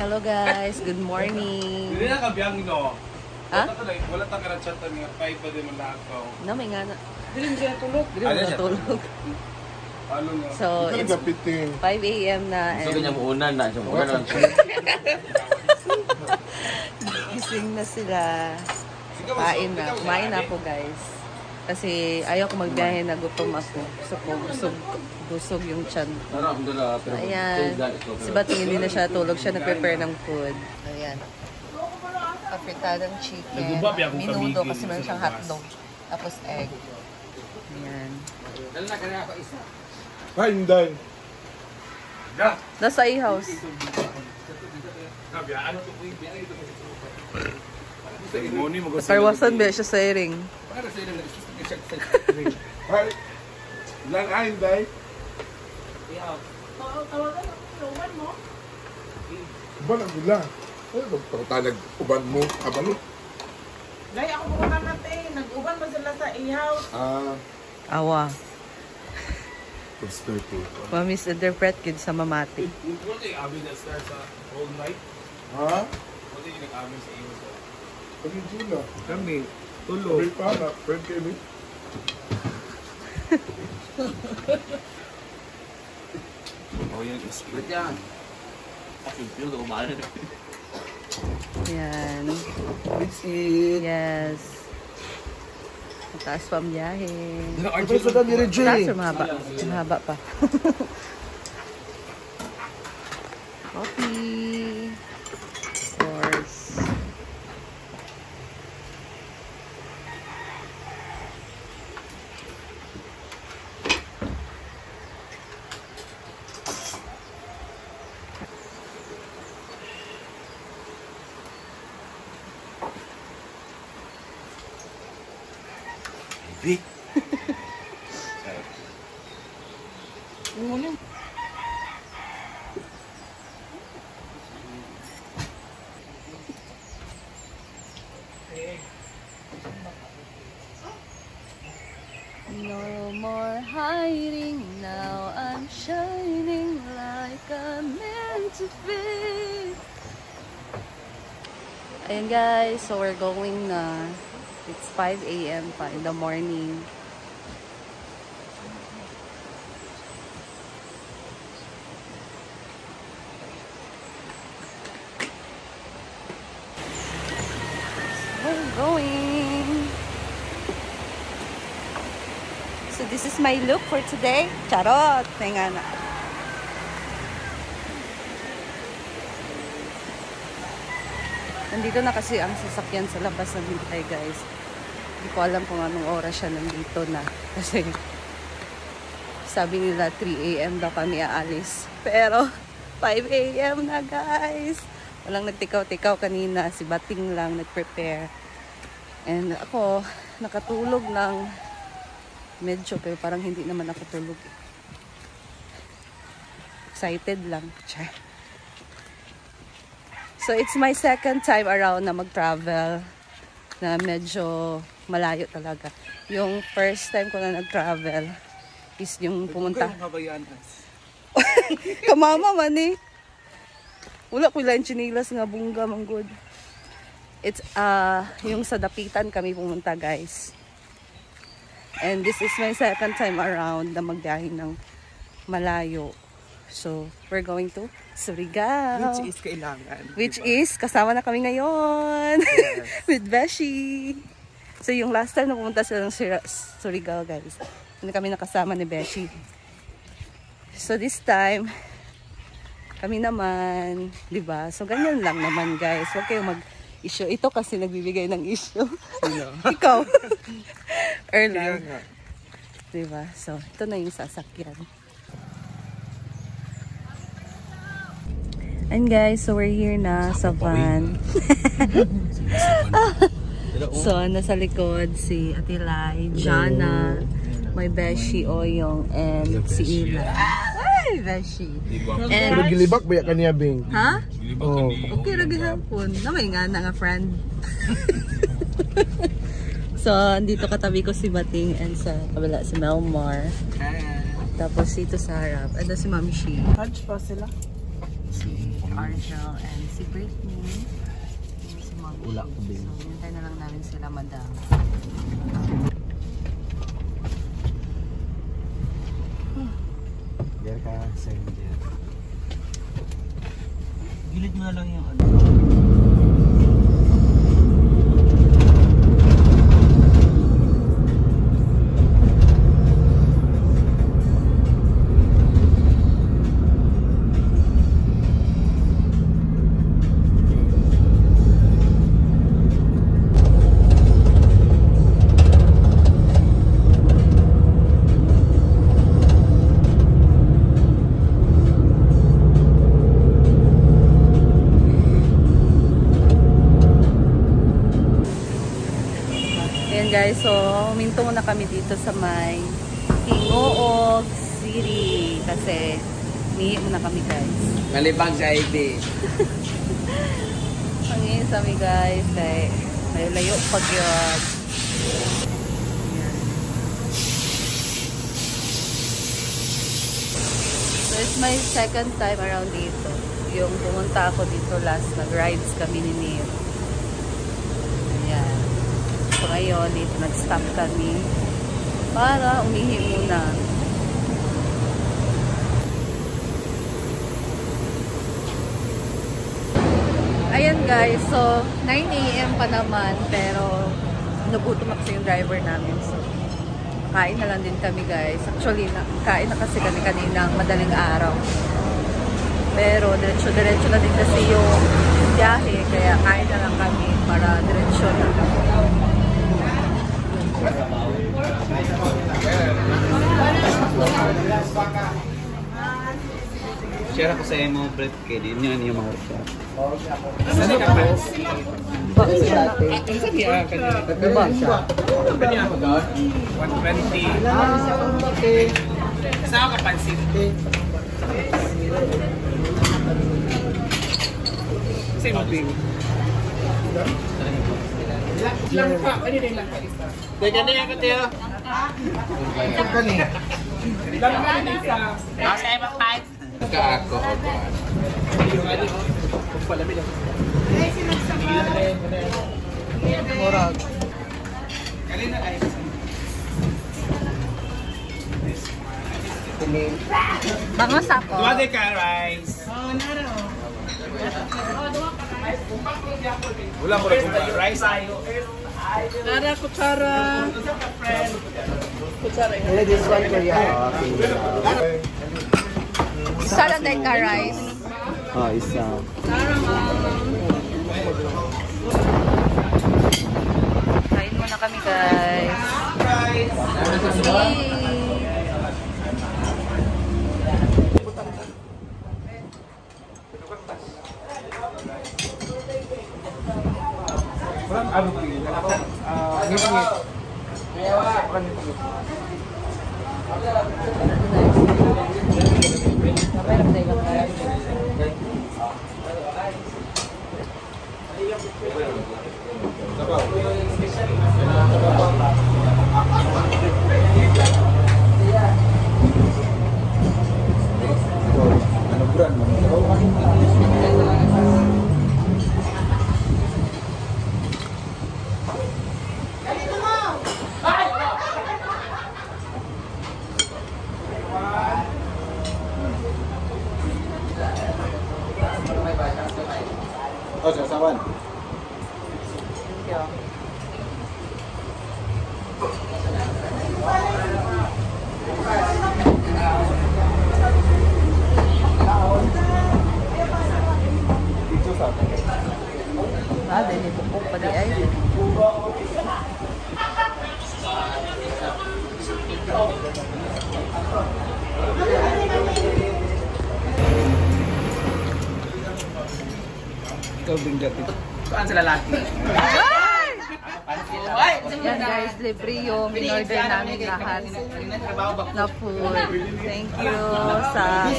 Hello guys, good morning. Hindi na kabiyang no. Ha? Wala ta ka chat nga 5 pa din man lang ko. No, may nga na. Dili siya tulog. Dili mo natulog. Paano nga? So, it's 5 a.m. na. So, ganyan mo unan na. So, unan na. Gising na sila. Kain na. Kumain na ako guys. Kasi ayaw ko magbiyahe na gutom ako. So, busog yung tiyan. Ayan. Si Bating hindi na siya tulog. Siya nag-prepare ng food. Ayan. Afritadang chicken. Minudo kasi meron siyang hotdog. Tapos egg. Ayan. Ay, hindi. Nasa i-house. Karwasan ba siya sa ring? Ay, lang ay, hindi. Ba lang gula. Ay, magpatanag uban mo. Abalo. Dahil ako muna natin. Nag-uban ba sila sa ihaw? Awa. Gusto ko. Ma-misinterpret kid sa mamati. What they amin that starts all night? Ha? What they nag-amin sa iyo? Pagigila. Kami, tulo. May pana. Friend Kevin. Oh, yan is Ba't yan? Kasi feel ko mahal. Yan. Yes. Mataas pa ang biyahe. Ito sa dami rin, Mataas o mahaba? Mahaba pa. Coffee. Of course. big. No more hiding, now I'm shining like I'm meant to be. Ayan guys, so we're going na. It's 5 a.m. pa in the morning. We're going. So this is my look for today. Charot! Tingnan na. Nandito na kasi ang sasakyan sa labas ng hintay guys. Hindi ko alam kung anong oras siya nandito na. Kasi sabi nila 3 a.m. daw kami aalis. Pero 5 a.m. na guys. Walang nagtikaw-tikaw kanina. Si Bating lang nag-prepare. And ako nakatulog ng medyo pero parang hindi naman ako tulog. Excited lang. Char. So it's my second time around na mag-travel na medyo malayo talaga. Yung first time ko na nag-travel is yung pumunta. Kamama man eh. Wala ko lang chinilas nga bungga mang good. It's yung sa Dapitan kami pumunta guys. And this is my second time around na magbiyahe ng malayo. So, we're going to Surigao. Which is kailangan. Which is, kasama na kami ngayon. Yes. With Beshi. So, yung last time na pumunta sila ng Surigao, guys. Hindi kami nakasama ni Beshi. So, this time, kami naman. Diba? So, ganyan lang naman, guys. Huwag kayong mag-issue. Ito kasi nagbibigay ng issue. Ikaw. Early. Diba? So, ito na yung sasakyan. And guys, so we're here na sa van. So, nasa likod si Ate Lai, Jana, may Beshi, Oyong, and si Ila. Ay, Beshi. Pero gilibak ba yan kaniya, Bing? Ha? Oh. Okay, ragi hapon. Namay nga na nga, friend. So, andito katabi ko si Bating and sa kabila si Melmar. Tapos dito sa harap, ito si Mami Shi. Lunch pa sila. Argel and si Brittany. Yung si Mommy. Wala ko din. So, hintay na lang namin sila, madam. Diyan ka, send dyan. Gilid mo na lang yung ano. Guys, so huminto muna kami dito sa may Hingoog City kasi nihi muna kami guys. Malibang sa ID. Pangin sa mi guys kay layo pag yun. Ayan. So it's my second time around dito. Yung pumunta ako dito last, nag-rides kami ni Neil. Ayan. So ngayon, dito nag-stop kami para umihi muna. Ayan guys, so 9 AM pa naman pero nagutom kasi yung driver namin. So kain na lang din kami guys. Actually, kain na kasi kami kaninang madaling araw. Pero diretso-diretso na din kasi yung biyahe kaya kain na lang kami para diretso na. Share ako sa emo bread kay din yun yung mga workshop. Ano ka pa? Bakit sa dati? Ano sabi ka kanina? Diba siya? Ano niya ako doon? 120. Saan ka pansin? Same thing. Lang pa. Ano din lang pa isa? Teka na yan ka tayo. Lang pa din isa. Okay, bye-bye. Ka ako. Murag. Kalina ay. Bangos ako. Duwade ka rice. Wala mo rin kung rice ayo. Nara kutsara. Kutsara. This one for you. Salad and ka rice. Oh, isa. Kain muna kami guys. Yay! Ano ba yun? Oh, sasawan. Thank you. Ah, dahil ipupok pa di ay. Ikaw binggat ito. Saan sa lalaki? Yan guys, libre yung in-order namin lahat na food. Thank you sa...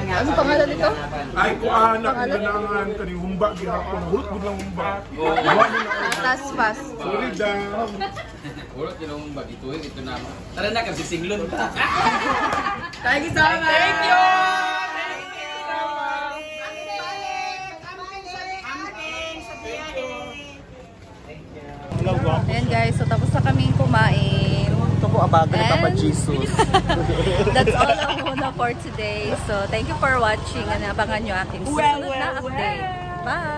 Ano pangalan nito? Ay, ko anak, nanangan ka ni humba, ginapon, hulot mo lang humba. Taspas. Sorry daw. Ulot yun ang bagituin, ito naman. Tara na, kasi singlon pa. Thank you so much! Thank you! Ayan guys, so tapos na kaming kumain. Ito po, abaga na And- pa Jesus. That's all ang muna for today. So thank you for watching and abangan nyo aking susunod na update. Bye!